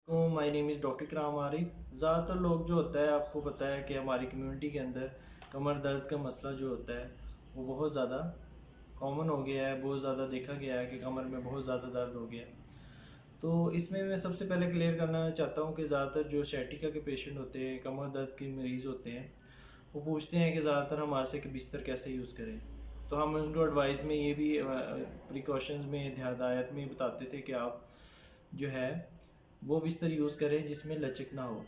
तो my name is doctor इकराम आरिफ। ज़्यादातर लोग जो होता है, आपको पता है कि हमारी कम्युनिटी के अंदर कमर दर्द का मसला जो होता है वो बहुत ज़्यादा कॉमन हो गया है, बहुत ज़्यादा देखा गया है कि कमर में बहुत ज़्यादा दर्द हो गया है। तो इसमें मैं सबसे पहले क्लियर करना चाहता हूँ कि ज़्यादातर जो सciatica के पेशेंट होते हैं, कमर दर्द के मरीज़ होते हैं, वो पूछते हैं कि ज़्यादातर हमारे से कि बिस्तर कैसे यूज़ करें। तो हम उनको एडवाइस में ये भी प्रिकॉशंस में हिदायत में बताते थे कि आप जो है वो बिस्तर यूज़ करें जिसमें लचक ना हो।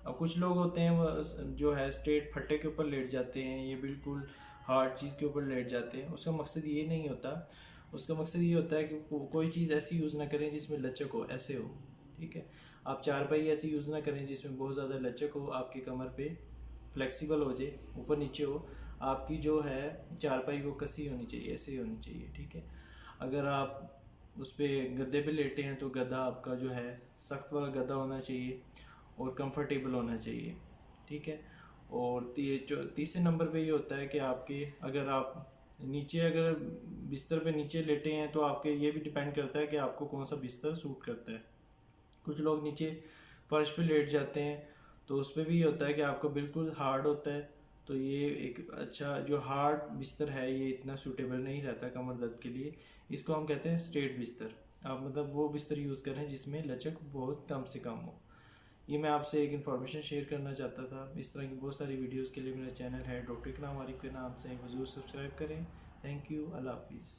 अब कुछ लोग होते हैं वो जो है स्ट्रेट फट्टे के ऊपर लेट जाते हैं, ये बिल्कुल हार्ड चीज़ के ऊपर लेट जाते हैं। उसका मकसद ये नहीं होता, उसका मकसद ये होता है कि कोई चीज़ ऐसी यूज़ ना करें जिसमें लचक हो, ऐसे हो। ठीक है, आप चारपाई ऐसी यूज़ ना करें जिसमें बहुत ज़्यादा लचक हो, आपकी कमर पे फ्लेक्सिबल हो जाए, ऊपर नीचे हो, आपकी जो है चारपाई वो कसी होनी चाहिए, ऐसे ही होनी चाहिए। ठीक है, अगर आप उस पर गद्दे पे लेटे हैं तो गद्दा आपका जो है सख्त वाला गद्दा होना चाहिए और कंफर्टेबल होना चाहिए। ठीक है, और तीसरे नंबर पे ये होता है कि आपके अगर आप नीचे अगर बिस्तर पे नीचे लेटे हैं तो आपके ये भी डिपेंड करता है कि आपको कौन सा बिस्तर सूट करता है। कुछ लोग नीचे फर्श पे लेट जाते हैं तो उस पर भी ये होता है कि आपको बिल्कुल हार्ड होता है, तो ये एक अच्छा जो हार्ड बिस्तर है ये इतना सूटेबल नहीं रहता कमर दर्द के लिए। इसको हम कहते हैं स्ट्रेट बिस्तर। आप मतलब वो बिस्तर यूज़ करें जिसमें लचक बहुत कम से कम हो। ये मैं आपसे एक इन्फॉर्मेशन शेयर करना चाहता था। इस तरह की बहुत सारी वीडियोस के लिए मेरा चैनल है डॉक्टर इकराम आरिफ के नाम से, वो ज़रूर सब्सक्राइब करें। थैंक यू, अल्लाह हाफिज़।